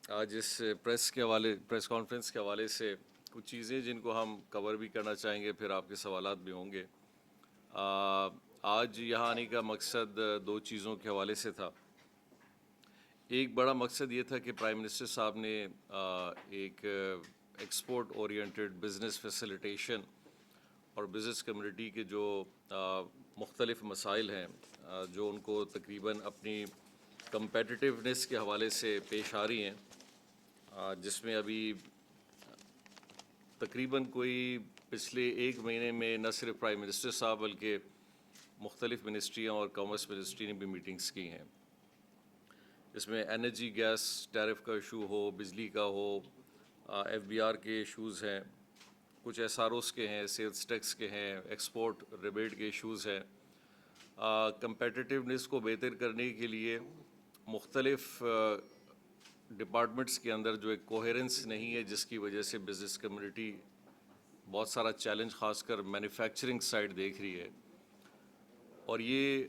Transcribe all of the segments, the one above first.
آج اس press conference کے حوالے سے کچھ چیزیں جن کو ہم کور بھی کرنا چاہیں گے، پھر آپ کے سوالات بھی ہوں گے۔ آج یہاں آنے کا مقصد دو چیزوں کے حوالے سے تھا۔ ایک بڑا مقصد یہ تھا کہ پرائم منسٹر صاحب نے ایک ایکسپورٹ اورینٹڈ بزنس فیسیلیٹیشن اور بزنس کمیونٹی کے جو مختلف مسائل ہیں جو ان کو تقریباً اپنی کمپیٹیٹیونیس کے حوالے سے پیش آ رہی ہیں، جس میں ابھی تقریباً کوئی پچھلے ایک مہینے میں نہ صرف پرائم منسٹر صاحب بلکہ مختلف منسٹریاں اور کامرس منسٹری نے بھی میٹنگز کی ہیں۔ اس میں انرجی گیس ٹیرف کا ایشو ہو، بجلی کا ہو، ایف بی آر کے ایشوز ہیں، کچھ ایس آر اوز کے ہیں، سیلز ٹیکس کے ہیں، ایکسپورٹ ریبیٹ کے ایشوز ہیں۔ کمپیٹیٹیونیس کو بہتر کرنے کے لیے مختلف ڈپارٹمنٹس کے اندر جو ایک کوہیرنس نہیں ہے، جس کی وجہ سے بزنس کمیونٹی بہت سارا چیلنج خاص کر مینوفیکچرنگ سائڈ دیکھ رہی ہے، اور یہ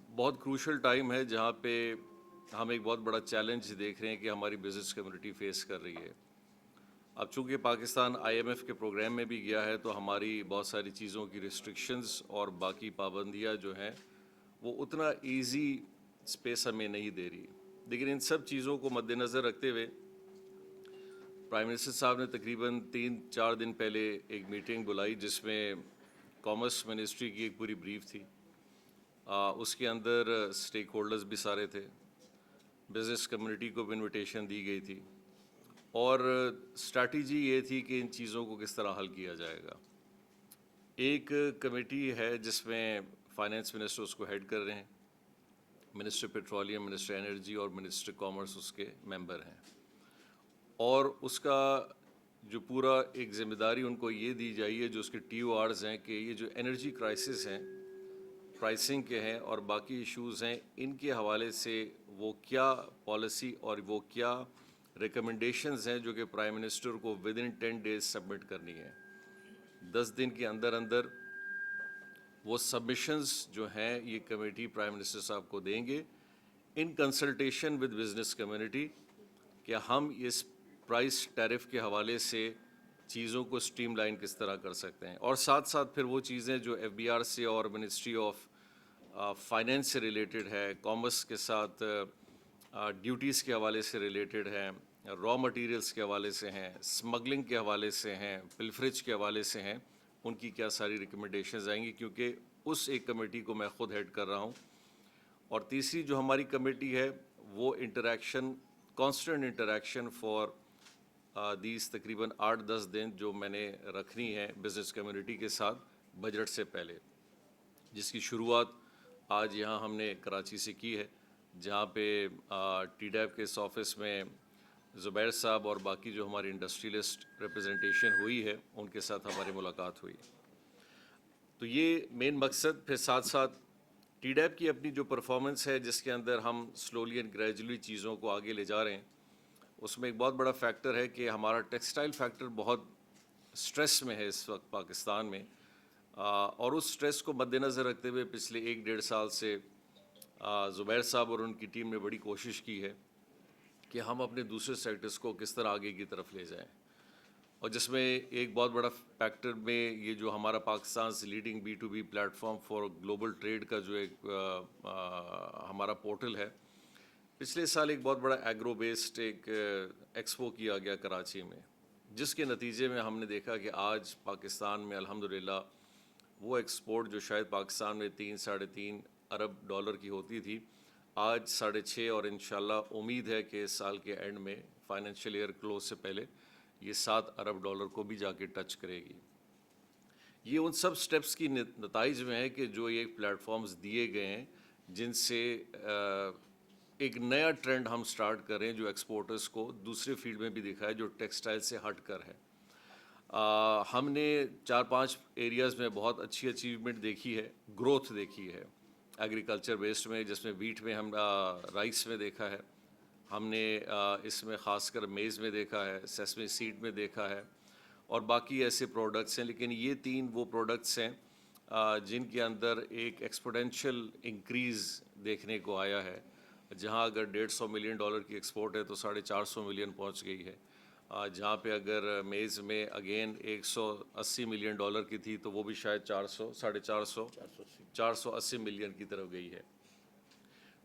بہت کروشل ٹائم ہے جہاں پہ ہم ایک بہت بڑا چیلنج دیکھ رہے ہیں کہ ہماری بزنس کمیونٹی فیس کر رہی ہے۔ اب چونکہ پاکستان آئی ایم ایف کے پروگرام میں بھی گیا ہے تو ہماری بہت ساری چیزوں کی ریسٹرکشنز اور باقی پابندیاں جو ہیں وہ اتنا ایزی اسپیس ہمیں نہیں دے رہی، لیکن ان سب چیزوں کو مد نظر رکھتے ہوئے پرائم منسٹر صاحب نے تقریباً 3-4 دن پہلے ایک میٹنگ بلائی جس میں کامرس منسٹری کی ایک پوری بریف تھی۔ اس کے اندر اسٹیک ہولڈرز بھی سارے تھے، بزنس کمیونٹی کو بھی انویٹیشن دی گئی تھی، اور اسٹریٹجی یہ تھی کہ ان چیزوں کو کس طرح حل کیا جائے گا۔ ایک کمیٹی ہے جس میں فائنانس منسٹر اس کو ہیڈ کر رہے ہیں، منسٹر پیٹرولیم، منسٹر انرجی اور منسٹر کامرس اس کے ممبر ہیں، اور اس کا جو پورا ایک ذمہ داری ان کو یہ دی جائی ہے، جو اس کے ٹی او آرز ہیں، کہ یہ جو انرجی کرائسس ہیں، پرائسنگ کے ہیں اور باقی ایشوز ہیں، ان کے حوالے سے وہ کیا پالیسی اور وہ کیا ریکمنڈیشنز ہیں جو کہ پرائم منسٹر کو ود ان 10 days سبمٹ کرنی ہے۔ 10 دن کے اندر اندر وہ سبمیشنز جو ہیں یہ کمیٹی پرائم منسٹر صاحب کو دیں گے in consultation with business community, کہ ہم اس پرائس ٹیرف کے حوالے سے چیزوں کو اسٹریم لائن کس طرح کر سکتے ہیں، اور ساتھ ساتھ پھر وہ چیزیں جو ایف بی آر سے اور منسٹری آف فائنینس سے ریلیٹڈ ہے، کامرس کے ساتھ ڈیوٹیز کے حوالے سے ریلیٹڈ ہیں، را مٹیریلز کے حوالے سے ہیں، اسمگلنگ کے حوالے سے ہیں، پلفریج کے حوالے سے ہیں، ان کی کیا ساری ریکمنڈیشنز آئیں گی، کیونکہ اس ایک کمیٹی کو میں خود ہیڈ کر رہا ہوں۔ اور تیسری جو ہماری کمیٹی ہے وہ interaction, constant interaction for these تقریباً 8-10 دن جو میں نے رکھنی ہے بزنس کمیونٹی کے ساتھ بجٹ سے پہلے، جس کی شروعات آج یہاں ہم نے کراچی سے کی ہے، جہاں پہ ٹی ڈیب کے اس آفس میں زبیر صاحب اور باقی جو ہماری انڈسٹریلسٹ ریپرزنٹیشن ہوئی ہے ان کے ساتھ ہماری ملاقات ہوئی۔ تو یہ مین مقصد، پھر ساتھ ساتھ ٹی ڈیب کی اپنی جو پرفارمنس ہے جس کے اندر ہم سلولی اینڈ گریجولی چیزوں کو آگے لے جا رہے ہیں، اس میں ایک بہت بڑا فیکٹر ہے کہ ہمارا ٹیکسٹائل فیکٹر بہت سٹریس میں ہے اس وقت پاکستان میں، اور اس سٹریس کو مد نظر رکھتے ہوئے پچھلے 1-1.5 سال سے زبیر صاحب اور ان کی ٹیم نے بڑی کوشش کی ہے کہ ہم اپنے دوسرے سیکٹرز کو کس طرح آگے کی طرف لے جائیں، اور جس میں ایک بہت بڑا فیکٹر میں یہ جو ہمارا پاکستان سے leading B2B platform for global trade کا جو ایک ہمارا پورٹل ہے، پچھلے سال ایک بہت بڑا ایگرو بیسڈ ایک ایکسپو کیا گیا کراچی میں، جس کے نتیجے میں ہم نے دیکھا کہ آج پاکستان میں الحمدللہ وہ ایکسپورٹ جو شاید پاکستان میں 3-3.5 ارب ڈالر کی ہوتی تھی، آج 6.5، اور انشاءاللہ امید ہے کہ اس سال کے اینڈ میں فائنینشیل ایئر کلوز سے پہلے یہ 7 ارب ڈالر کو بھی جا کے ٹچ کرے گی۔ یہ ان سب سٹیپس کی نتائج میں ہے کہ جو یہ پلیٹ فارمز دیے گئے ہیں، جن سے ایک نیا ٹرینڈ ہم سٹارٹ کر رہے ہیں جو ایکسپورٹرز کو دوسرے فیلڈ میں بھی دکھا ہے جو ٹیکسٹائل سے ہٹ کر ہے۔ ہم نے 4-5 ایریاز میں بہت اچھی اچیومنٹ دیکھی ہے، گروتھ دیکھی ہے ایگریکلچر بیسڈ میں، جس میں ویٹ میں ہم رائس میں دیکھا ہے، ہم نے اس میں خاص کر میز میں دیکھا ہے، سیسمی سیڈ میں دیکھا ہے، اور باقی ایسے پروڈکٹس ہیں، لیکن یہ 3 وہ پروڈکٹس ہیں جن کے اندر ایک ایکسپوٹینشیل انکریز دیکھنے کو آیا ہے۔ جہاں اگر $150 ملین کی ایکسپورٹ ہے تو 450 ملین پہنچ گئی ہے. جہاں پہ اگر میز میں اگین $180 ملین کی تھی تو وہ بھی شاید 480 ملین کی طرف گئی ہے.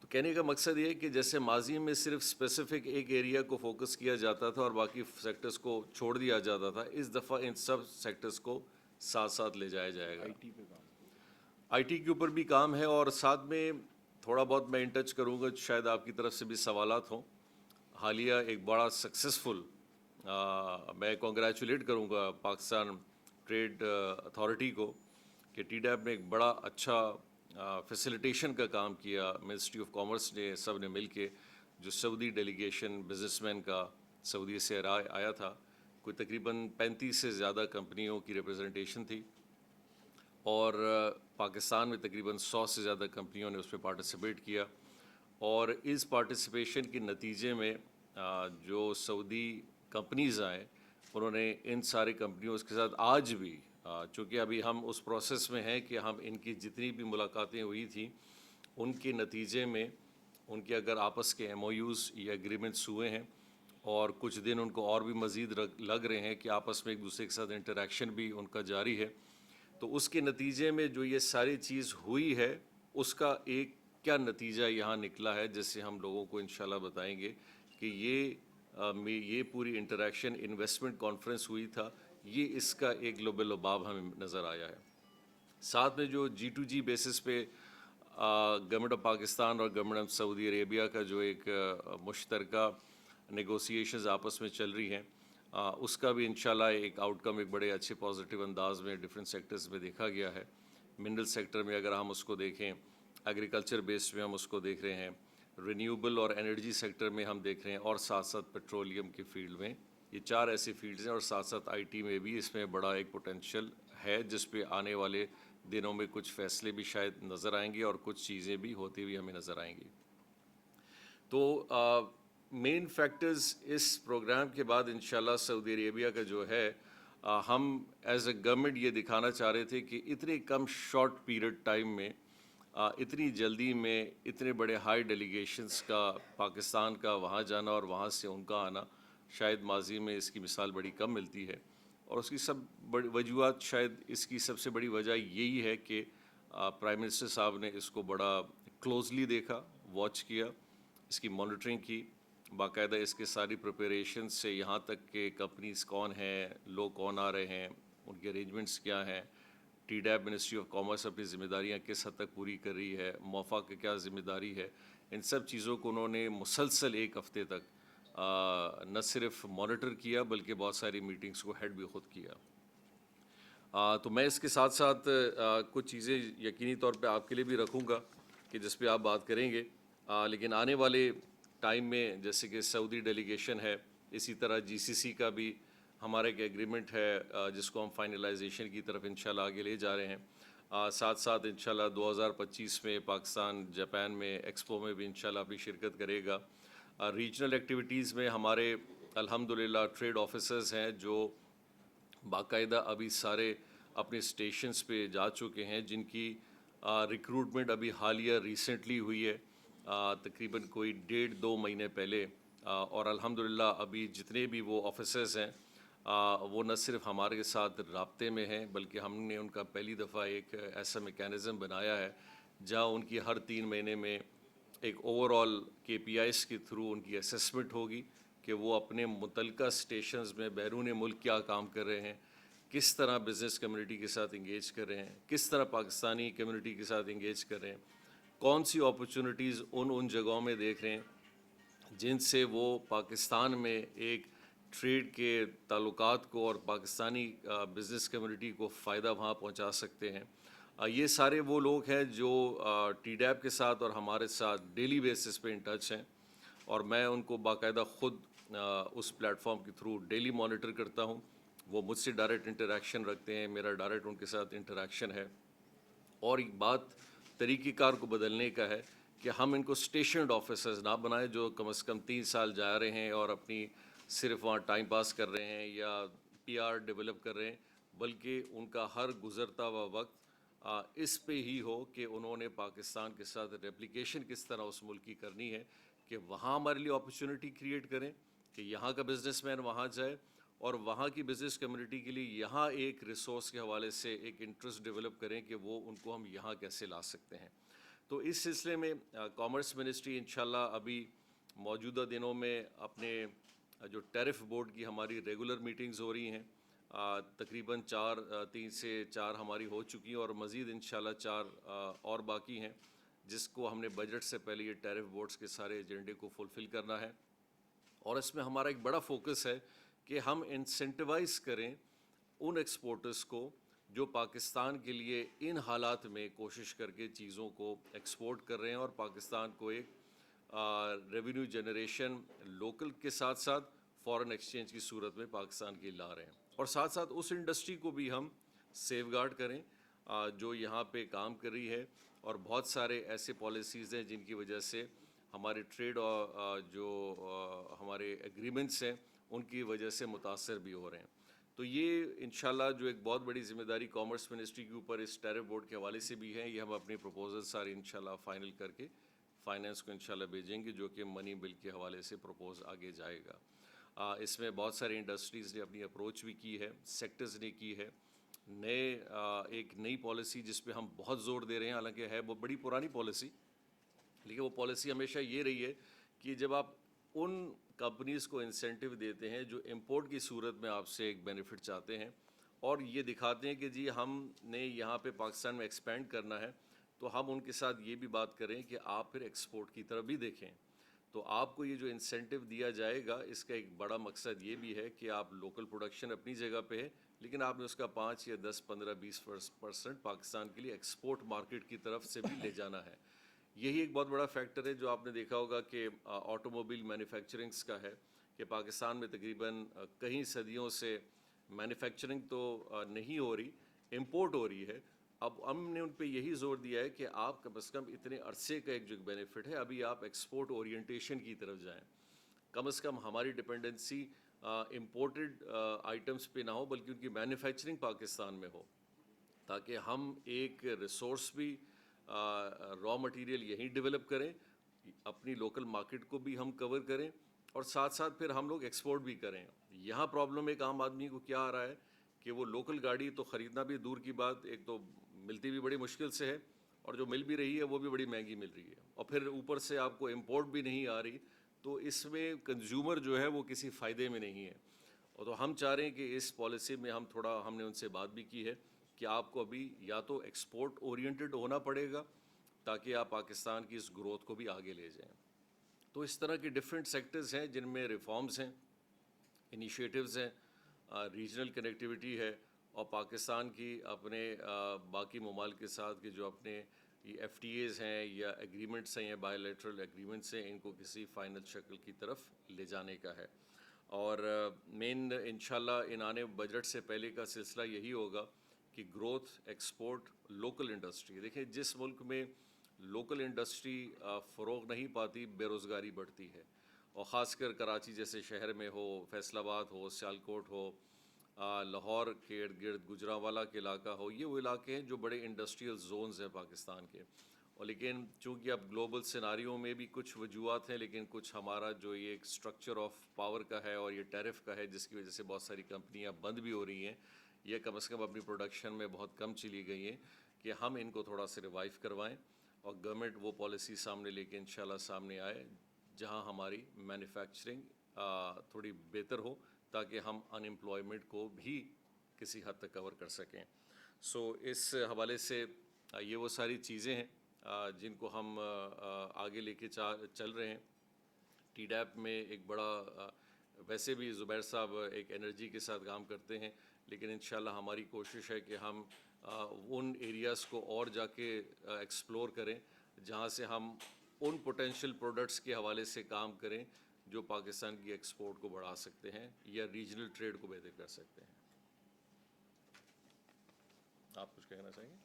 تو کہنے کا مقصد یہ ہے کہ جیسے ماضی میں صرف اسپیسیفک ایک ایریا کو فوکس کیا جاتا تھا اور باقی سیکٹرز کو چھوڑ دیا جاتا تھا, اس دفعہ ان سب سیکٹرز کو ساتھ ساتھ لے جایا جائے گا. آئی ٹی کے اوپر بھی کام ہے اور ساتھ میں تھوڑا بہت میں ان ٹچ کروں گا, شاید آپ کی طرف سے بھی سوالات ہوں. حالیہ ایک بڑا سکسیزفل, میں کنگریچولیٹ کروں گا پاکستان ٹریڈ اتھارٹی کو کہ ٹی ڈیب نے ایک بڑا اچھا فیسیلیٹیشن کا کام کیا. منسٹری آف کامرس نے سب نے مل کے, جو سعودی ڈیلیگیشن بزنس مین کا سعودی سے آیا تھا, کوئی تقریباً 35 سے زیادہ کمپنیوں کی ریپرزنٹیشن تھی اور پاکستان میں تقریباً 100 سے زیادہ کمپنیوں نے اس میں پارٹیسپیٹ کیا. اور اس پارٹیسپیشن کے نتیجے میں جو سعودی کمپنیز آئیں انہوں نے ان ساری کمپنیوں کے ساتھ آج بھی, چونکہ ابھی ہم اس پروسیس میں ہیں کہ ہم ان کی جتنی بھی ملاقاتیں ہوئی تھیں ان کے نتیجے میں ان کے اگر آپس کے ایم او یوز یا ایگریمنٹس ہوئے ہیں اور کچھ دن ان کو اور بھی مزید لگ رہے ہیں کہ آپس میں ایک دوسرے کے ساتھ انٹریکشن بھی ان کا جاری ہے. تو اس کے نتیجے میں جو یہ ساری چیز ہوئی ہے اس کا ایک کیا نتیجہ یہاں نکلا ہے, جس سے ہم لوگوں کو انشاءاللہ بتائیں گے کہ یہ پوری انٹریکشن انویسٹمنٹ کانفرنس ہوئی تھا, یہ اس کا ایک لب لباب ہمیں نظر آیا ہے. ساتھ میں جو G2G بیسس پہ گورنمنٹ آف پاکستان اور گورنمنٹ آف سعودی عربیہ کا جو ایک مشترکہ نیگوسیشنز آپس میں چل رہی ہیں, اس کا بھی انشاءاللہ ایک آؤٹ کم ایک بڑے اچھے پازیٹیو انداز میں ڈفرینٹ سیکٹرز میں دیکھا گیا ہے. منرل سیکٹر میں اگر ہم اس کو دیکھیں, ایگریکلچر بیس میں ہم اس کو دیکھ رہے ہیں, رینیوبل اور انرجی سیکٹر میں ہم دیکھ رہے ہیں, اور ساتھ ساتھ پیٹرولیم کی فیلڈ میں. یہ 4 ایسی فیلڈز ہیں اور ساتھ ساتھ آئی ٹی میں بھی اس میں بڑا ایک پوٹینشیل ہے جس پہ آنے والے دنوں میں کچھ فیصلے بھی شاید نظر آئیں گے اور کچھ چیزیں بھی ہوتی ہوئی ہمیں نظر آئیں گی. تو مین فیکٹرز اس پروگرام کے بعد انشاءاللہ سعودی عربیہ کا جو ہے, ہم ایز اے گورنمنٹ یہ دکھانا چاہ رہے تھے کہ اتنے کم شارٹ پیریڈ ٹائم میں, اتنی جلدی میں اتنے بڑے ہائی ڈیلیگیشنز کا پاکستان کا وہاں جانا اور وہاں سے ان کا آنا, شاید ماضی میں اس کی مثال بڑی کم ملتی ہے. اور اس کی سب بڑی وجوہات, شاید اس کی سب سے بڑی وجہ یہی ہے کہ پرائم منسٹر صاحب نے اس کو بڑا کلوزلی دیکھا, واچ کیا, اس کی مانیٹرنگ کی باقاعدہ, اس کے ساری پریپریشن سے یہاں تک کہ کمپنیز کون ہیں, لوگ کون آ رہے ہیں, ان کے ارینجمنٹس کیا ہیں, ٹی ڈیب منسٹری آف کامرس اپنی ذمہ داریاں کس حد تک پوری کر رہی ہے, موفا کی کیا ذمہ داری ہے, ان سب چیزوں کو انہوں نے مسلسل ایک ہفتے تک نہ صرف مانیٹر کیا بلکہ بہت ساری میٹنگز کو ہیڈ بھی خود کیا. تو میں اس کے ساتھ ساتھ کچھ چیزیں یقینی طور پہ آپ کے لیے بھی رکھوں گا کہ جس پہ آپ بات کریں گے, لیکن آنے والے ٹائم میں جیسے کہ سعودی ڈیلیگیشن ہے, اسی طرح GCC کا بھی ہمارا ایک ایگریمنٹ ہے جس کو ہم فائنلائزیشن کی طرف انشاءاللہ آگے لے جا رہے ہیں. ساتھ ساتھ انشاءاللہ 2025 میں پاکستان جاپان میں ایکسپو میں بھی انشاءاللہ اپنی شرکت کرے گا. ریجنل ایکٹیویٹیز میں ہمارے الحمدللہ ٹریڈ آفیسرز ہیں جو باقاعدہ ابھی سارے اپنے اسٹیشنز پہ جا چکے ہیں, جن کی ریکروٹمنٹ ابھی حالیہ ریسنٹلی ہوئی ہے, تقریباً کوئی 1.5-2 مہینے پہلے. اور الحمدللہ ابھی جتنے بھی وہ آفیسرز ہیں وہ نہ صرف ہمارے ساتھ رابطے میں ہیں بلکہ ہم نے ان کا پہلی دفعہ ایک ایسا میکینزم بنایا ہے جہاں ان کی ہر 3 مہینے میں ایک اوور آل KPIs کے تھرو ان کی اسیسمنٹ ہوگی کہ وہ اپنے متعلقہ اسٹیشنز میں بیرون ملک کیا کام کر رہے ہیں, کس طرح بزنس کمیونٹی کے ساتھ انگیج کر رہے ہیں, کس طرح پاکستانی کمیونٹی کے ساتھ انگیج کر رہے ہیں, کون سی اپرچونیٹیز ان جگہوں میں دیکھ رہے ہیں جن سے وہ پاکستان میں ایک ٹریڈ کے تعلقات کو اور پاکستانی بزنس کمیونٹی کو فائدہ وہاں پہنچا سکتے ہیں. یہ سارے وہ لوگ ہیں جو ٹی ڈیب کے ساتھ اور ہمارے ساتھ ڈیلی بیسس پہ ان ٹچ ہیں, اور میں ان کو باقاعدہ خود اس پلیٹ فارم کے تھرو ڈیلی مانیٹر کرتا ہوں. وہ مجھ سے ڈائریکٹ انٹریکشن رکھتے ہیں, میرا ڈائریکٹ ان کے ساتھ انٹریکشن ہے. اور ایک بات طریقہ کار کو بدلنے کا ہے کہ ہم ان کو اسٹیشنڈ آفیسرز نہ بنائیں جو کم از کم 3 سال جا رہے ہیں اور اپنی صرف وہاں ٹائم پاس کر رہے ہیں یا PR ڈیولپ کر رہے ہیں, بلکہ ان کا ہر گزرتا ہوا وقت اس پہ ہی ہو کہ انہوں نے پاکستان کے ساتھ ریپلیکیشن کس طرح اس ملک کی کرنی ہے کہ وہاں ہمارے لیے اپرچونٹی کریٹ کریں کہ یہاں کا بزنس مین وہاں جائے اور وہاں کی بزنس کمیونٹی کے لیے یہاں ایک ریسورس کے حوالے سے ایک انٹرسٹ ڈیولپ کریں کہ وہ ان کو ہم یہاں کیسے لا سکتے ہیں. تو اس سلسلے میں کامرس منسٹری انشاءاللہ ابھی موجودہ دنوں میں اپنے جو ٹیرف بورڈ کی ہماری ریگولر میٹنگز ہو رہی ہیں، تقریباً 3 سے 4 ہماری ہو چکی ہیں اور مزید انشاءاللہ 4 اور باقی ہیں، جس کو ہم نے بجٹ سے پہلے یہ ٹیرف بورڈز کے سارے ایجنڈے کو فلفل کرنا ہے. اور اس میں ہمارا ایک بڑا فوکس ہے کہ ہم انسینٹیوائز کریں ان ایکسپورٹرز کو جو پاکستان کے لیے ان حالات میں کوشش کر کے چیزوں کو ایکسپورٹ کر رہے ہیں اور پاکستان کو ایک ریونیو جنریشن لوکل کے ساتھ ساتھ فارن ایکسچینج کی صورت میں پاکستان کی لا رہے ہیں، اور ساتھ ساتھ اس انڈسٹری کو بھی ہم سیف گارڈ کریں جو یہاں پہ کام کر رہی ہے. اور بہت سارے ایسے پالیسیز ہیں جن کی وجہ سے ہمارے ٹریڈ جو ہمارے ایگریمنٹس ہیں ان کی وجہ سے متاثر بھی ہو رہے ہیں. تو یہ انشاءاللہ جو ایک بہت بڑی ذمہ داری کامرس منسٹری کے اوپر اس ٹیرف بورڈ کے حوالے سے بھی ہے، یہ ہم اپنی پروپوزل سارے انشاءاللہ فائنل کر کے فائنینس کو انشاءاللہ بھیجیں گے جو کہ منی بل کے حوالے سے پروپوز آگے جائے گا. اس میں بہت ساری انڈسٹریز نے اپنی اپروچ بھی کی ہے، سیکٹرز نے کی ہے. ایک نئی پالیسی جس پہ ہم بہت زور دے رہے ہیں، حالانکہ ہے وہ بڑی پرانی پالیسی، لیکن وہ پالیسی ہمیشہ یہ رہی ہے کہ جب آپ ان کمپنیز کو انسینٹیو دیتے ہیں جو امپورٹ کی صورت میں آپ سے ایک بینیفٹ چاہتے ہیں اور یہ دکھاتے ہیں کہ جی ہم نے یہاں پہ پاکستان میں ایکسپینڈ کرنا ہے، تو ہم ان کے ساتھ یہ بھی بات کریں کہ آپ پھر ایکسپورٹ کی طرف بھی دیکھیں. تو آپ کو یہ جو انسینٹیو دیا جائے گا اس کا ایک بڑا مقصد یہ بھی ہے کہ آپ لوکل پروڈکشن اپنی جگہ پہ ہے، لیکن آپ نے اس کا 5 یا 10 15 20% پاکستان کے لیے ایکسپورٹ مارکیٹ کی طرف سے بھی لے جانا ہے. یہی ایک بہت بڑا فیکٹر ہے جو آپ نے دیکھا ہوگا کہ آٹو موبائل مینوفیکچرنگس کا ہے کہ پاکستان میں تقریباً کئی صدیوں سے مینوفیکچرنگ تو نہیں ہو رہی، امپورٹ ہو رہی ہے. اب ہم نے ان پہ یہی زور دیا ہے کہ آپ کم از کم اتنے عرصے کا ایک جو بینیفٹ ہے ابھی آپ ایکسپورٹ اورینٹیشن کی طرف جائیں، کم از کم ہماری ڈپینڈنسی امپورٹڈ آئٹمس پہ نہ ہو بلکہ ان کی مینوفیکچرنگ پاکستان میں ہو، تاکہ ہم ایک ریسورس بھی را مٹیریل یہیں ڈیولپ کریں، اپنی لوکل مارکیٹ کو بھی ہم کور کریں اور ساتھ ساتھ پھر ہم لوگ ایکسپورٹ بھی کریں. یہاں پرابلم ایک عام آدمی کو کیا آ رہا ہے کہ وہ لوکل گاڑی تو خریدنا بھی دور کی بات، ایک تو ملتی بھی بڑی مشکل سے ہے اور جو مل بھی رہی ہے وہ بھی بڑی مہنگی مل رہی ہے، اور پھر اوپر سے آپ کو امپورٹ بھی نہیں آ رہی، تو اس میں کنزیومر جو ہے وہ کسی فائدے میں نہیں ہے. اور تو ہم چاہ رہے ہیں کہ اس پالیسی میں ہم نے ان سے بات بھی کی ہے کہ آپ کو ابھی یا تو ایکسپورٹ اورینٹڈ ہونا پڑے گا تاکہ آپ پاکستان کی اس گروتھ کو بھی آگے لے جائیں. تو اس طرح کے ڈفرینٹ سیکٹرز ہیں جن میں ریفارمز ہیں، انیشیٹوز ہیں، ریجنل کنیکٹیوٹی ہے، اور پاکستان کی اپنے باقی ممالک کے ساتھ کے جو اپنے یہ ایف ٹی ایز ہیں یا ایگریمنٹس ہیں یا بائیلیٹرل ایگریمنٹس ہیں، ان کو کسی فائنل شکل کی طرف لے جانے کا ہے. اور مین انشاءاللہ ان آنے بجٹ سے پہلے کا سلسلہ یہی ہوگا کہ گروتھ، ایکسپورٹ، لوکل انڈسٹری. دیکھیں جس ملک میں لوکل انڈسٹری فروغ نہیں پاتی بے روزگاری بڑھتی ہے، اور خاص کر کراچی جیسے شہر میں ہو، فیصل آباد ہو، سیالکوٹ ہو، لاہور کے ارد گرد گجرانوالہ کے علاقہ ہو، یہ وہ علاقے ہیں جو بڑے انڈسٹریل زونز ہیں پاکستان کے. اور لیکن چونکہ اب گلوبل سیناریوں میں بھی کچھ وجوہات ہیں، لیکن کچھ ہمارا جو یہ ایک اسٹرکچر آف پاور کا ہے اور یہ ٹیرف کا ہے جس کی وجہ سے بہت ساری کمپنیاں بند بھی ہو رہی ہیں، یہ کم از کم اپنی پروڈکشن میں بہت کم چلی گئی ہیں، کہ ہم ان کو تھوڑا سا ریوائیو کروائیں اور گورنمنٹ وہ پالیسی سامنے لے کے انشاءاللہ سامنے آئے جہاں ہماری مینوفیکچرنگ تھوڑی بہتر ہو تاکہ ہم ان امپلائمنٹ کو بھی کسی حد تک کور کر سکیں. سو اس حوالے سے یہ وہ ساری چیزیں ہیں جن کو ہم آگے لے کے چل رہے ہیں. ٹی ڈیپ میں ایک بڑا ویسے بھی زبیر صاحب ایک انرجی کے ساتھ کام کرتے ہیں، لیکن انشاءاللہ ہماری کوشش ہے کہ ہم ان ایریاز کو اور جا کے ایکسپلور کریں جہاں سے ہم ان پوٹینشیل پروڈکٹس کے حوالے سے کام کریں جو پاکستان کی ایکسپورٹ کو بڑھا سکتے ہیں یا ریجنل ٹریڈ کو بہتر کر سکتے ہیں. آپ کچھ کہنا چاہیں گے؟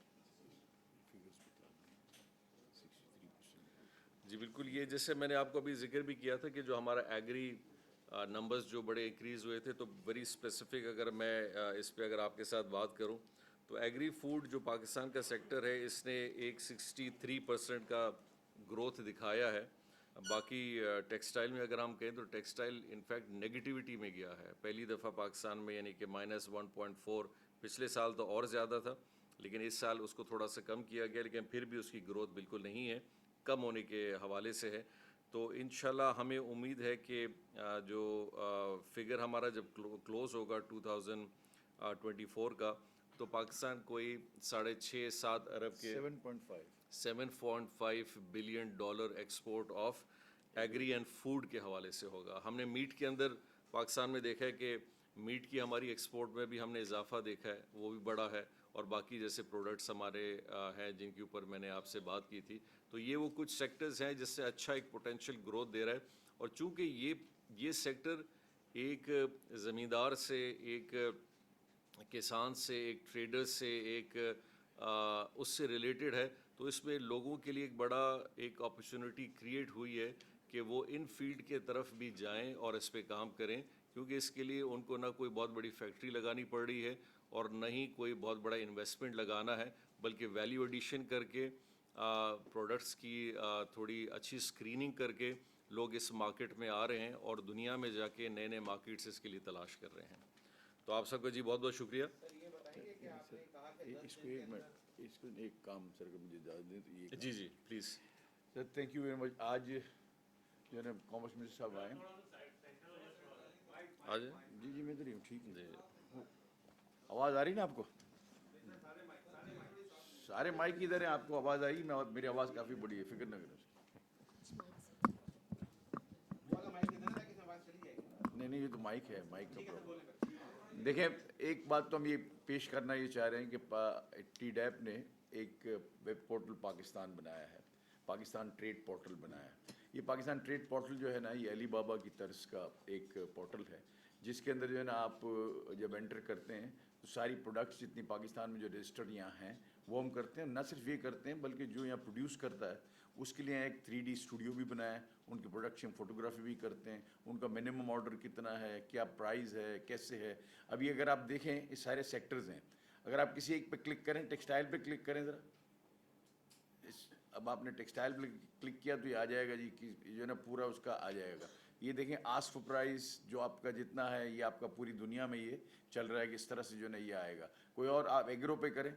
جی بالکل، یہ جیسے میں نے آپ کو ابھی ذکر بھی کیا تھا کہ جو ہمارا ایگری نمبرز جو بڑے انکریز ہوئے تھے، تو ویری اسپیسیفک اگر میں اس پہ اگر آپ کے ساتھ بات کروں تو ایگری فوڈ جو پاکستان کا سیکٹر ہے اس نے ایک 63% کا گروتھ دکھایا ہے. باقی ٹیکسٹائل میں اگر ہم کہیں تو ٹیکسٹائل انفیکٹ نگیٹیوٹی میں گیا ہے پہلی دفعہ پاکستان میں, یعنی کہ -1.4. پچھلے سال تو اور زیادہ تھا لیکن اس سال اس کو تھوڑا سا کم کیا گیا, لیکن پھر بھی اس کی گروتھ بالکل نہیں ہے, کم ہونے کے حوالے سے ہے. تو انشاءاللہ ہمیں امید ہے کہ جو فگر ہمارا جب کلوز ہوگا 2024 کا تو پاکستان کوئی $6.5-7 ارب کے 7.5 billion dollar export of agree and food کے حوالے سے ہوگا. ہم نے میٹ کے اندر پاکستان میں دیکھا ہے کہ میٹ کی ہماری ایکسپورٹ میں بھی ہم نے اضافہ دیکھا ہے, وہ بھی بڑا ہے, اور باقی جیسے پروڈکٹس ہمارے ہیں جن کے اوپر میں نے آپ سے بات کی تھی, تو یہ وہ کچھ سیکٹرز ہیں جس سے اچھا ایک پوٹینشیل گروتھ دے رہا ہے. اور چونکہ یہ سیکٹر ایک زمیندار سے, ایک کسان سے, ایک ٹریڈر سے, ایک اس سے ریلیٹڈ ہے, تو اس میں لوگوں کے لیے ایک بڑا ایک اپرچونٹی کریٹ ہوئی ہے کہ وہ ان فیلڈ کے طرف بھی جائیں اور اس پہ کام کریں, کیونکہ اس کے لیے ان کو نہ کوئی بہت بڑی فیکٹری لگانی پڑ رہی ہے اور نہ ہی کوئی بہت بڑا انویسٹمنٹ لگانا ہے, بلکہ ویلیو ایڈیشن کر کے پروڈکٹس کی تھوڑی اچھی اسکریننگ کر کے لوگ اس مارکیٹ میں آ رہے ہیں اور دنیا میں جا کے نئے نئے مارکیٹس اس کے لیے تلاش کر رہے ہیں. تو آپ سب کا جی بہت بہت شکریہ. اس کو ایک کام سر کو مجھے اجازت دیں تو یہ جی جی please sir, thank you very much. آج جو ہے نا کامرس منسٹر صاحب آئے. آ جائیں. جی میں ادھر ہی ہوں. ٹھیک ہے, جی آواز آ رہی نا آپ کو؟ سارے مائک ادھر ہیں, آپ کو آواز آئی؟ میری آواز کافی بڑی ہے, فکر نہ کریں. نہیں یہ تو مائک ہے, مائک کا پرابلم. دیکھیں ایک بات تو ہم یہ پیش کرنا یہ چاہ رہے ہیں کہ ٹی ڈیپ نے ایک ویب پورٹل پاکستان بنایا ہے, پاکستان ٹریڈ پورٹل بنایا ہے. یہ پاکستان ٹریڈ پورٹل جو ہے نا یہ علی بابا کی طرز کا ایک پورٹل ہے, جس کے اندر جو ہے نا آپ جب انٹر کرتے ہیں تو ساری پروڈکٹس جتنی پاکستان میں جو رجسٹرڈ یہاں ہیں وہ ہم کرتے ہیں. نہ صرف یہ کرتے ہیں بلکہ جو یہاں پروڈیوس کرتا ہے اس کے لیے ایک 3D اسٹوڈیو بھی بنایا ہے, ان کی پروڈکشن فوٹوگرافی بھی کرتے ہیں, ان کا منیمم آرڈر کتنا ہے, کیا پرائز ہے, کیسے ہے. ابھی اگر آپ دیکھیں یہ سارے سیکٹرز ہیں, اگر آپ کسی ایک پہ کلک کریں, ٹیکسٹائل پہ کلک کریں ذرا, اب آپ نے ٹیکسٹائل پہ کلک کیا تو یہ آ جائے گا جی, جو ہے نا پورا اس کا آ جائے گا. یہ دیکھیں آسک فور پرائز جو آپ کا جتنا ہے یہ آپ کا پوری دنیا میں یہ چل رہا ہے کہ اس طرح سے جو ہے نا یہ آئے گا. کوئی اور آپ ایگرو پہ کریں,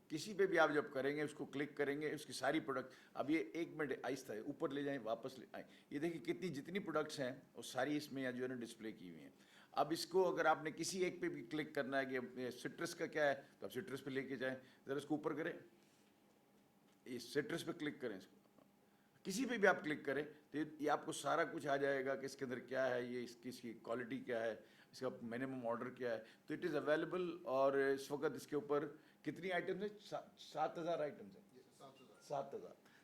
کسی پہ بھی آپ جب کریں گے اس کو کلک کریں گے اس کی ساری پروڈکٹ. اب یہ 1 منٹ آہستہ ہے, اوپر لے جائیں واپس لے آئیں, یہ دیکھیں کتنی جتنی پروڈکٹس ہیں وہ ساری اس میں جو ہے نا ڈسپلے کی ہوئی ہیں. اب اس کو اگر آپ نے کسی ایک پہ بھی کلک کرنا ہے کہ سٹرس کا کیا ہے تو آپ سٹرس پہ لے کے جائیں, ذرا اس کو اوپر کریں, اس سٹرس پہ کلک کریں, اس کو کسی پہ بھی آپ کلک کریں تو یہ آپ کو سارا کچھ آ جائے گا کہ اس کے اندر کیا ہے, یہ اس کی کوالٹی کیا ہے, اس کا منیمم آرڈر کیا ہے. تو اٹ از اویلیبل. اور اس وقت اس کے اوپر کتنی آئٹمز ہیں؟ 7,000 آئٹمز ہیں.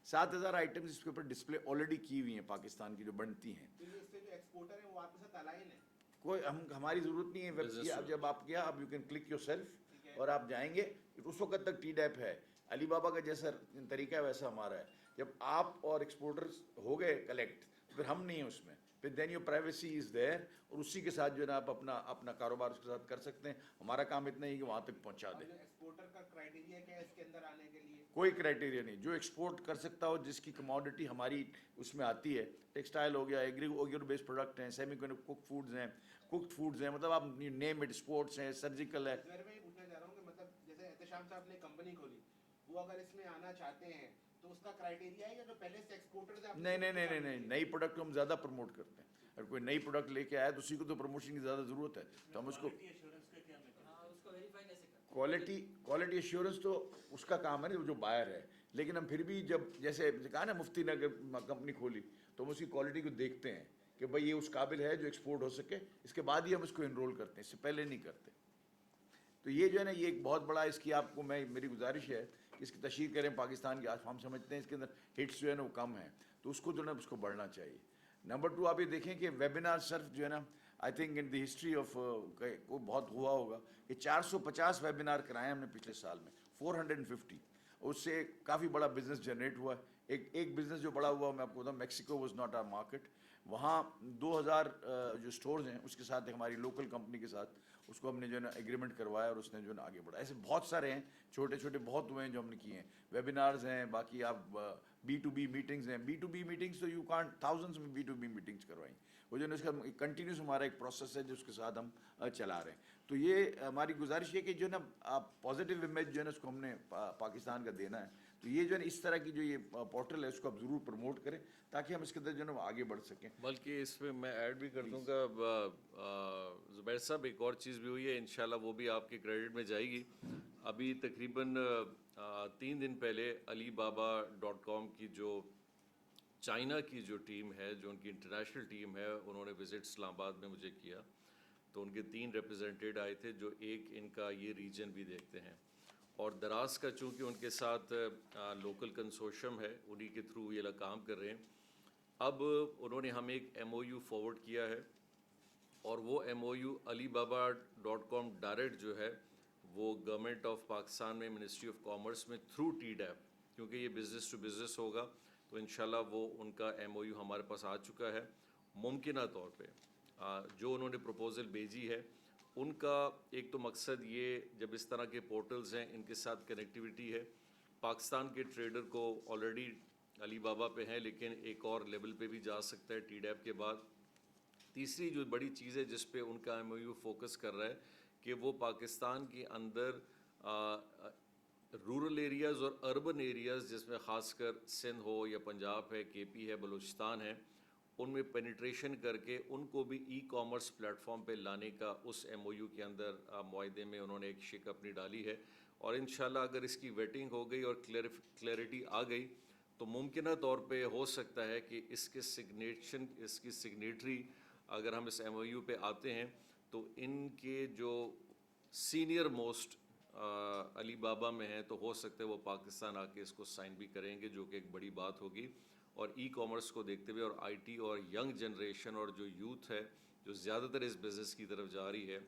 7,000 آئٹمز اس کے اوپر ڈسپلے آلریڈی کی ہوئی ہیں پاکستان کی جو بنتی ہیں. کوئی ہماری ضرورت نہیں ہے. اب جب آپ کیا اب you can click your self اور آپ جائیں گے. اس وقت تک ٹی ڈیپ ہے, علی بابا کا جیسا طریقہ ہے ویسا ہمارا ہے. جب آپ اور ایکسپورٹرز ہو گئے کلیکٹ پھر ہم نہیں ہیں اس میں, پھر دین یور پرائیویسی از دیر, اور اسی کے ساتھ جو ہے نا آپ اپنا کاروبار اس کے ساتھ کر سکتے ہیں. ہمارا کام اتنا ہی کہ وہاں تک پہنچا دیں. ایکسپورٹر کا کرائیٹیریا کیا ہے اس کے اندر آنے کے لیے؟ کوئی کرائیٹیریا نہیں, جو ایکسپورٹ کر سکتا ہو, جس کی کموڈٹی ہماری اس میں آتی ہے, ٹیکسٹائل ہو گیا, ایگرو بیسڈ پروڈکٹ ہیں, سیمی کوک فوڈز ہیں, کوکڈ فوڈز ہیں, مطلب آپ نیم اٹ, اسپورٹس ہیں, سرجیکل ہے. میں یہ پوچھنا چاہ رہا ہوں کہ مطلب جیسے احتشام صاحب نے کمپنی کھولی, وہ اگر اس میں آنا چاہتے ہیں تو اس کا کرائیٹیریا ہے یا جو پہلے سے ایکسپورٹرز ہیں؟ نہیں, نئی پروڈکٹ کو ہم زیادہ پروموٹ کرتے ہیں. اگر کوئی نئی پروڈکٹ لے کے آیا تو اسی کو تو پروموشن کی زیادہ ضرورت ہے, تو ہم اس کو کوالٹی ایشورنس تو اس کا کام ہے نا جو بائر ہے. لیکن ہم پھر بھی جب جیسے کہا نا مفتی نے اگر کمپنی کھولی تو ہم اس کی کوالٹی کو دیکھتے ہیں کہ بھائی یہ اس قابل ہے جو ایکسپورٹ ہو سکے, اس کے بعد ہی ہم اس کو انرول کرتے ہیں, اس سے پہلے نہیں کرتے. تو یہ جو ہے نا یہ ایک بہت بڑا, اس کی آپ کو میری گزارش ہے کہ اس کی تشہیر کریں پاکستان کی. آج ہم سمجھتے ہیں اس کے اندر ہٹس جو ہے نا وہ کم ہیں, تو اس کو جو ہے نا اس کو بڑھنا چاہیے. نمبر 2 آپ یہ دیکھیں کہ ویبینار صرف جو ہے نا I think in the history of کو بہت ہوا ہوگا کہ 450 ویبینار کرائے ہم نے پچھلے سال میں, 450. اس سے کافی بڑا بزنس جنریٹ ہوا. ایک بزنس جو بڑا ہوا میں آپ کو بتاؤں, Mexico was not our market. وہاں 2000 جو سٹورز ہیں اس کے ساتھ ہماری لوکل کمپنی کے ساتھ اس کو ہم نے جو ہے نا ایگریمنٹ کروایا اور اس نے جو ہے نا آگے بڑھا. ایسے بہت سارے ہیں, چھوٹے چھوٹے بہت ہوئے ہیں جو ہم نے کیے ہیں. ویبینارز ہیں, باقی آپ بی ٹو بی میٹنگز ہیں. بی ٹو بی میٹنگز تو یو کانٹ تھاؤزنڈس میں بی ٹو بی میٹنگز کروائیں. وہ جو ہے اس کا کنٹینیوس ہمارا ایک پروسیس ہے جو اس کے ساتھ ہم چلا رہے ہیں. تو یہ ہماری گزارش ہے کہ جو ہے نا آپ پازیٹیو امیج جو ہے نا اس کو ہم نے پاکستان کا دینا ہے. تو یہ جو ہے نا اس طرح کی جو یہ پورٹل ہے اس کو آپ ضرور پروموٹ کریں تاکہ ہم اس کے اندر جو ہے نا آگے بڑھ سکیں. بلکہ اس میں میں ایڈ بھی کر دوں گا زبیر صاحب, ایک اور چیز بھی ہوئی ہے, انشاءاللہ وہ بھی آپ کے کریڈٹ میں جائے گی. ابھی تقریباً 3 دن پہلے علی بابا .com کی جو چائنا کی جو ٹیم ہے, جو ان کی انٹرنیشنل ٹیم ہے, انہوں نے وزٹ اسلام آباد میں مجھے کیا. تو ان کے 3 ریپرزینٹیڈ آئے تھے جو ایک ان کا یہ ریجن بھی دیکھتے ہیں, اور دراز کا چونکہ ان کے ساتھ لوکل کنسورشم ہے, انہی کے تھرو یہ لوگ کام کر رہے ہیں. اب انہوں نے ہمیں ایک ایم او یو فارورڈ کیا ہے, اور وہ ایم او یو علی بابا .com ڈائریکٹ جو ہے وہ گورنمنٹ آف پاکستان میں منسٹری آف کامرس میں تھرو ٹی ڈیپ, کیونکہ یہ بزنس ٹو بزنس ہوگا تو انشاءاللہ وہ ان کا ایم او یو ہمارے پاس آ چکا ہے. ممکنہ طور پہ جو انہوں نے پروپوزل بھیجی ہے ان کا ایک تو مقصد یہ, جب اس طرح کے پورٹلز ہیں ان کے ساتھ کنیکٹیویٹی ہے. پاکستان کے ٹریڈر کو آلریڈی علی بابا پہ ہیں, لیکن ایک اور لیول پہ بھی جا سکتا ہے ٹی ڈیپ کے بعد. تیسری جو بڑی چیز ہے جس پہ ان کا ایم او یو فوکس کر رہا ہے کہ وہ پاکستان کے اندر رورل ایریاز اور اربن ایریاز, جس میں خاص کر سندھ ہو یا پنجاب ہے, کے پی ہے, بلوچستان ہے, ان میں پینیٹریشن کر کے ان کو بھی ای کامرس پلیٹ فارم پہ لانے کا اس ایم او یو کے اندر معاہدے میں انہوں نے ایک شک اپنی ڈالی ہے. اور انشاءاللہ اگر اس کی ویٹنگ ہو گئی اور کلیئرٹی آ گئی تو ممکنہ طور پہ ہو سکتا ہے کہ اس کی سگنیٹری اگر ہم اس ایم او یو پہ آتے ہیں تو ان کے جو سینئر موسٹ علی بابا میں ہیں تو ہو سکتا ہے وہ پاکستان آ کے اس کو سائن بھی کریں گے, جو کہ ایک بڑی بات ہوگی. اور ای کامرس کو دیکھتے ہوئے اور آئی ٹی اور ینگ جنریشن اور جو یوتھ ہے جو زیادہ تر اس بزنس کی طرف جا رہی ہے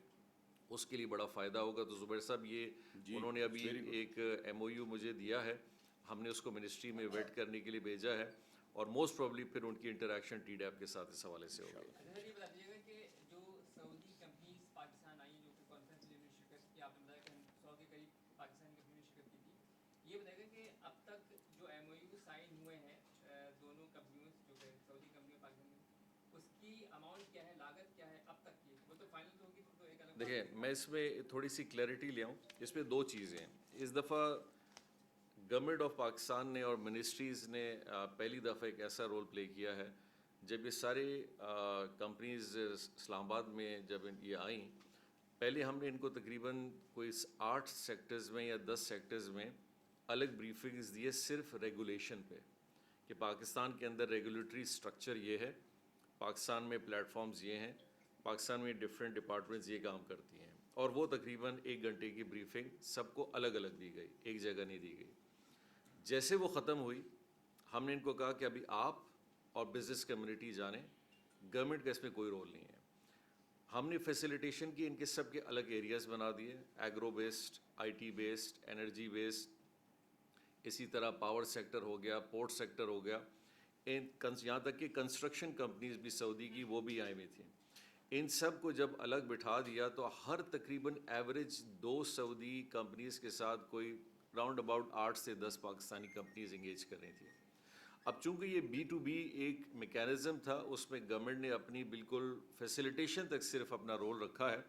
اس کے لیے بڑا فائدہ ہوگا. تو زبیر صاحب یہ انہوں نے ابھی ایک ایم او یو مجھے دیا ہے, ہم نے اس کو منسٹری میں ویٹ کرنے کے لیے بھیجا ہے, اور موسٹ پرابلی پھر ان کی انٹریکشن ٹی ڈیپ کے ساتھ اس حوالے سے ہوگی. یہ بتا دیجیے گا کہ جو سعودی کمپنیز پاکستان آئی جو کہ کانفرنس میں شرکت کی, آپ نے بتایا کہ 100 کے قریب پاکستانی کمپنی نے شرکت کی تھی, یہ بتائے گا کہ اب تک جو ایم او یو سائن ہوئے ہیں دونوں کمپنیوں جو کہ سعودی کمپنی اور پاکستانی, اس کی اماؤنٹ کیا ہے, لاگت کیا ہے اب تک کی, وہ تو فائنل تو ہوگی تو ایک الگ. دیکھیں میں اس میں تھوڑی سی کلیئرٹی لے آؤں. اس میں 2 چیزیں ہیں. اس دفعہ گورنمنٹ آف پاکستان نے اور منسٹریز نے پہلی دفعہ ایک ایسا رول پلے کیا ہے, جب یہ سارے کمپنیز اسلام آباد میں جب یہ آئیں, پہلے ہم نے ان کو تقریباً کوئی 8 سیکٹرز میں یا 10 سیکٹرز میں الگ بریفنگز دیے صرف ریگولیشن پہ, کہ پاکستان کے اندر ریگولیٹری سٹرکچر یہ ہے, پاکستان میں پلیٹ فارمز یہ ہیں, پاکستان میں ڈفرینٹ ڈپارٹمنٹس یہ کام کرتی ہیں. اور وہ تقریباً 1 گھنٹے کی بریفنگ سب کو الگ الگ دی گئی, ایک جگہ نہیں دی گئی. جیسے وہ ختم ہوئی ہم نے ان کو کہا کہ ابھی آپ اور بزنس کمیونٹی جانیں, گورنمنٹ کا اس میں کوئی رول نہیں ہے. ہم نے فیسیلیٹیشن کی ان کے سب کے الگ ایریاز بنا دیے, agro based, I T based, energy based, اسی طرح پاور سیکٹر ہو گیا, پورٹ سیکٹر ہو گیا, یہاں تک کہ کنسٹرکشن کمپنیز بھی سعودی کی وہ بھی آئی ہوئی تھیں. ان سب کو جب الگ بٹھا دیا تو ہر تقریباً ایوریج 2 سعودی کمپنیز کے ساتھ کوئی راؤنڈ اباؤٹ 8 سے 10 پاکستانی کمپنیز انگیج کر رہی تھیں. اب چونکہ یہ بی ٹو بی ایک میکینزم تھا, اس میں گورنمنٹ نے اپنی بالکل فیسیلیٹیشن تک صرف اپنا رول رکھا ہے,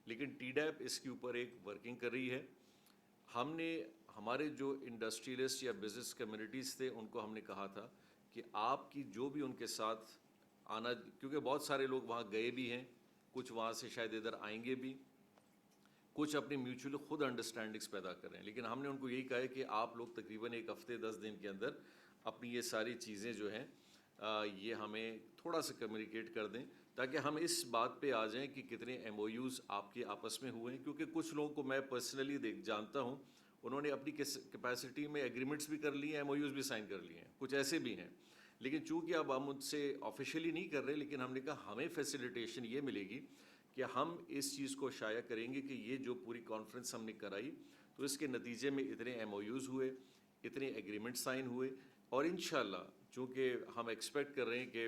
لیکن ٹی ڈیپ اس کے اوپر ایک ورکنگ کر رہی ہے. ہم نے ہمارے جو انڈسٹریلسٹ یا بزنس کمیونٹیز تھے ان کو ہم نے کہا تھا کہ آپ کی جو بھی ان کے ساتھ آنا, کیونکہ بہت سارے لوگ وہاں گئے بھی ہیں, کچھ وہاں سے شاید ادھر آئیں گے بھی, کچھ اپنی میوچولی خود انڈرسٹینڈنگس پیدا کر رہے ہیں, لیکن ہم نے ان کو یہی کہا ہے کہ آپ لوگ تقریباً 1 ہفتے 10 دن کے اندر اپنی یہ ساری چیزیں جو ہیں یہ ہمیں تھوڑا سا کمیونیکیٹ کر دیں, تاکہ ہم اس بات پہ آ جائیں کہ کتنے ایم او یوز آپ کے آپس میں ہوئے ہیں. کیونکہ کچھ لوگوں کو میں پرسنلی جانتا ہوں, انہوں نے اپنی کیپیسٹی میں ایگریمنٹس بھی کر لیے ہیں, ایم او یوز بھی سائن کر لیے ہیں, کچھ ایسے بھی ہیں. لیکن چونکہ اب ہم ان سے آفیشیلی نہیں کر رہے, لیکن ہم نے کہا ہمیں فیسیلیٹیشن یہ ملے گی کہ ہم اس چیز کو شائع کریں گے کہ یہ جو پوری کانفرنس ہم نے کرائی تو اس کے نتیجے میں اتنے ایم او یوز ہوئے, اتنے ایگریمنٹ سائن ہوئے, اور انشاءاللہ چونکہ ہم ایکسپیکٹ کر رہے ہیں کہ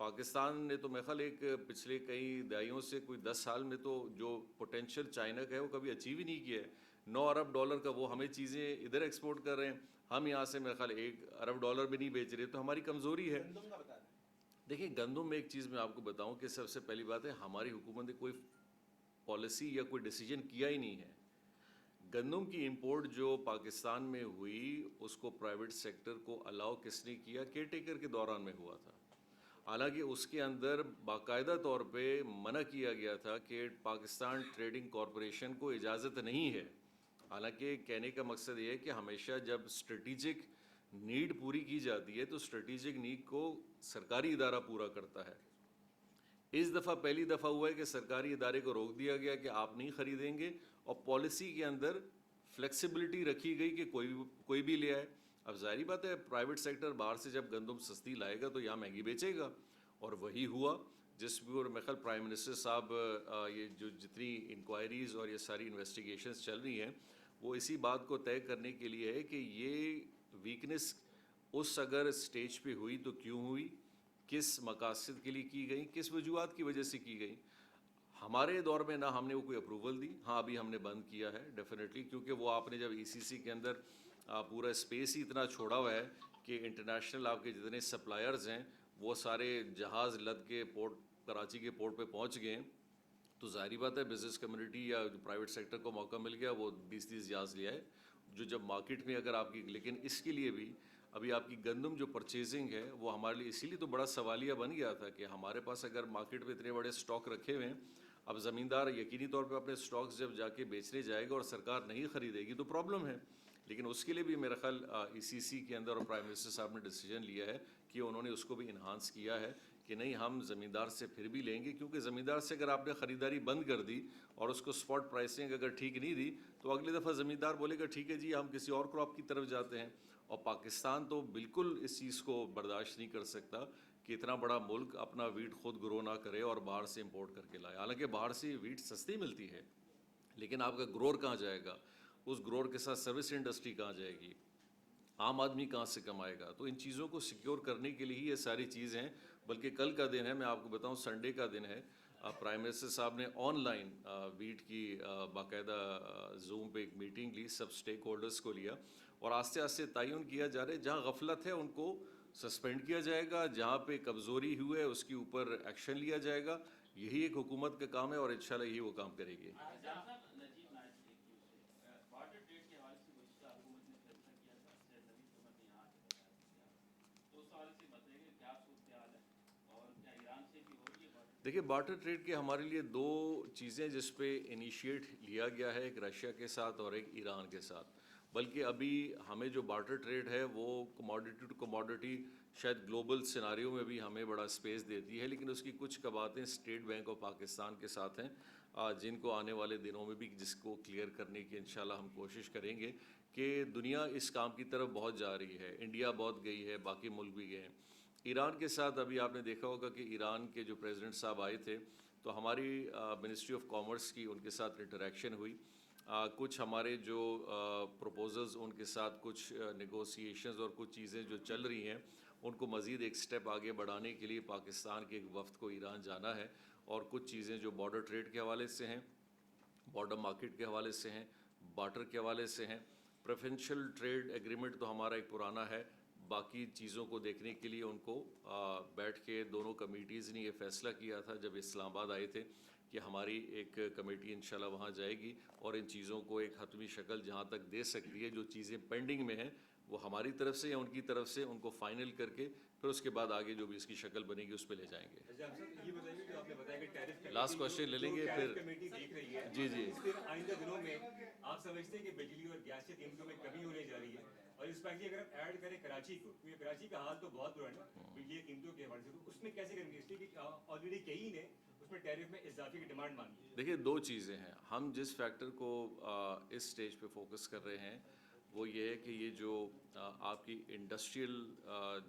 پاکستان نے تو میرے خیال ایک پچھلے کئی دہائیوں سے کوئی 10 سال میں تو جو پوٹینشیل چائنا کا ہے وہ کبھی اچیو ہی نہیں کیا ہے. $9 ارب کا وہ ہمیں چیزیں ادھر ایکسپورٹ کر رہے ہیں, ہم یہاں سے میرے خیال $1 ارب بھی نہیں بیچ رہے, تو ہماری کمزوری ہے. گندم کا بتا دیں. دیکھیں گندم میں ایک چیز میں آپ کو بتاؤں کہ سب سے پہلی بات ہے ہماری حکومت نے کوئی پالیسی یا کوئی ڈیسیجن کیا ہی نہیں ہے. گندم کی امپورٹ جو پاکستان میں ہوئی اس کو پرائیویٹ سیکٹر کو الاؤ کس نے کیا؟ کیئر ٹیکر کے دوران میں ہوا تھا. حالانکہ اس کے اندر باقاعدہ طور پہ منع کیا گیا تھا کہ پاکستان ٹریڈنگ کارپوریشن کو اجازت نہیں ہے. حالانکہ کہنے کا مقصد یہ ہے کہ ہمیشہ جب اسٹریٹجک نیڈ پوری کی جاتی ہے تو اسٹریٹجک نیڈ کو سرکاری ادارہ پورا کرتا ہے. اس دفعہ پہلی دفعہ ہوا ہے کہ سرکاری ادارے کو روک دیا گیا کہ آپ نہیں خریدیں گے, اور پالیسی کے اندر فلیکسیبلٹی رکھی گئی کہ کوئی بھی لے آئے. اب ظاہری بات ہے پرائیویٹ سیکٹر باہر سے جب گندم سستی لائے گا تو یہاں مہنگی بیچے گا, اور وہی ہوا. جس بھی اور میرے پرائم منسٹر صاحب یہ جو جتنی انکوائریز اور یہ ساری انویسٹیگیشنز چل رہی ہیں وہ اسی بات کو طے کرنے کے لیے ہے کہ یہ ویکنس اس اگر سٹیج پہ ہوئی تو کیوں ہوئی, کس مقاصد کے لیے کی گئی, کس وجوہات کی وجہ سے کی گئی. ہمارے دور میں نہ ہم نے وہ کوئی اپروول دی, ہاں ابھی ہم نے بند کیا ہے ڈیفینیٹلی, کیونکہ وہ آپ نے جب ECC کے اندر پورا اسپیس ہی اتنا چھوڑا ہوا ہے کہ انٹرنیشنل آپ کے جتنے سپلائرز ہیں وہ سارے جہاز لد کے پورٹ کراچی کے پورٹ پہ پہنچ گئے ہیں, تو ظاہری بات ہے بزنس کمیونٹی یا جو پرائیویٹ سیکٹر کو موقع مل گیا وہ 20 جہاز لے آئے جو جب مارکیٹ میں اگر آپ کی. لیکن اس کے لیے بھی ابھی آپ کی گندم جو پرچیزنگ ہے وہ ہمارے لیے اسی لیے تو بڑا سوالیہ بن گیا تھا کہ ہمارے پاس اگر مارکیٹ میں اتنے بڑے سٹاک رکھے ہوئے ہیں, اب زمیندار یقینی طور پہ اپنے سٹاکس جب جا کے بیچنے جائے گا اور سرکار نہیں خریدے گی تو پرابلم ہے. لیکن اس کے لیے بھی میرا خیال ECC کے اندر اور پرائم منسٹر صاحب نے ڈیسیجن لیا ہے کہ انہوں نے اس کو بھی انہانس کیا ہے کہ نہیں ہم زمیندار سے پھر بھی لیں گے, کیونکہ زمیندار سے اگر آپ نے خریداری بند کر دی اور اس کو اسپاٹ پرائسنگ اگر ٹھیک نہیں دی تو اگلی دفعہ زمیندار بولے گا ٹھیک ہے جی ہم کسی اور کراپ کی طرف جاتے ہیں. اور پاکستان تو بالکل اس چیز کو برداشت نہیں کر سکتا کہ اتنا بڑا ملک اپنا ویٹ خود گرو نہ کرے اور باہر سے امپورٹ کر کے لائے. حالانکہ باہر سے ویٹ سستی ملتی ہے لیکن آپ کا گرور کہاں جائے گا, اس گرور کے ساتھ سروس انڈسٹری کہاں جائے گی, عام آدمی کہاں سے کمائے گا. تو ان چیزوں کو سیکیور کرنے کے لیے ہی یہ ساری چیزیں ہیں. بلکہ کل کا دن ہے, میں آپ کو بتاؤں سنڈے کا دن ہے, پرائم منسٹر صاحب نے آن لائن ویٹ کی باقاعدہ زوم پہ ایک میٹنگ لی, سب اسٹیک ہولڈرس کو لیا, اور آہستہ آہستہ تعین کیا جا رہا ہے جہاں غفلت ہے ان کو سسپینڈ کیا جائے گا, جہاں پہ کمزوری ہوئی ہے اس کے اوپر ایکشن لیا جائے گا. یہی ایک حکومت کا کام ہے اور انشاءاللہ یہی وہ کام کرے گی. دیکھیے بارٹر ٹریڈ کے ہمارے لیے دو چیزیں جس پہ انیشیٹ لیا گیا ہے, ایک رشیا کے ساتھ اور ایک ایران کے ساتھ. بلکہ ابھی ہمیں جو بارٹر ٹریڈ ہے وہ کموڈیٹی ٹو کموڈیٹی شاید گلوبل سیناریو میں بھی ہمیں بڑا اسپیس دیتی ہے, لیکن اس کی کچھ باتیں اسٹیٹ بینک آف پاکستان کے ساتھ ہیں جن کو آنے والے دنوں میں بھی جس کو کلیئر کرنے کی انشاءاللہ ہم کوشش کریں گے. کہ دنیا اس کام کی طرف بہت جا رہی ہے, انڈیا بہت گئی ہے, باقی ملک بھی گئے ہیں. ایران کے ساتھ ابھی آپ نے دیکھا ہوگا کہ ایران کے جو پریزیڈنٹ صاحب آئے تھے تو ہماری منسٹری آف کامرس کی ان کے ساتھ انٹریکشن ہوئی. کچھ ہمارے جو پروپوزلز ان کے ساتھ کچھ نیگوسیشنز اور کچھ چیزیں جو چل رہی ہیں ان کو مزید ایک سٹیپ آگے بڑھانے کے لیے پاکستان کے ایک وفد کو ایران جانا ہے, اور کچھ چیزیں جو بارڈر ٹریڈ کے حوالے سے ہیں, بارڈر مارکیٹ کے حوالے سے ہیں, بارٹر کے حوالے سے ہیں. پریفرینشیل ٹریڈ ایگریمنٹ تو ہمارا ایک پرانا ہے, باقی چیزوں کو دیکھنے کے لیے ان کو بیٹھ کے دونوں کمیٹیز نے یہ فیصلہ کیا تھا جب اسلام آباد آئے تھے کہ ہماری ایک کمیٹی انشاءاللہ وہاں جائے گی اور ان چیزوں کو ایک حتمی شکل جہاں تک دے سکتی ہے, جو چیزیں پینڈنگ میں ہیں وہ ہماری طرف سے یا ان کی طرف سے ان کو فائنل کر کے پھر اس کے بعد آگے جو بھی اس کی شکل بنے گی اس پہ لے جائیں گے. لاسٹ کوشچن لے لیں گے پھر. جی جی آئندہ دنوں میں آپ سمجھتے ہیں کہ بجلی اور گیس کی قیمتوں میں کمی ہونے جا رہی ہے, اور اسپیشلی اگر آپ ایڈ کریں کراچی کو, کیونکہ کراچی کا حال تو بہت برا ہے بجلی کی قیمتوں کے حوالے سے, تو اس میں کیسے کریں گے, اس لیے کہ آلریڈی کئی نے اس میں ٹیرف میں اضافے کی ڈیمانڈ مانگی ہے. دیکھیے دو چیزیں ہیں, ہم جس فیکٹر کو اس سٹیج پہ فوکس کر رہے ہیں وہ یہ ہے کہ یہ جو آپ کی انڈسٹریل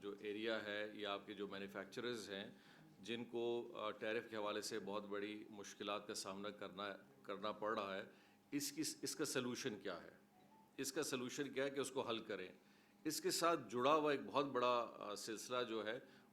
جو ایریا ہے یا آپ کے جو مینوفیکچررز ہیں جن کو ٹیرف کے حوالے سے بہت بڑی مشکلات کا سامنا کرنا پڑ رہا ہے, اس کا سلوشن کیا ہے, اس کا سلوشن کیا ہے کہ اس کو حل کریں. اس کے ساتھ جڑا ہوا ایک بہت بڑا سلسلہ جو ہے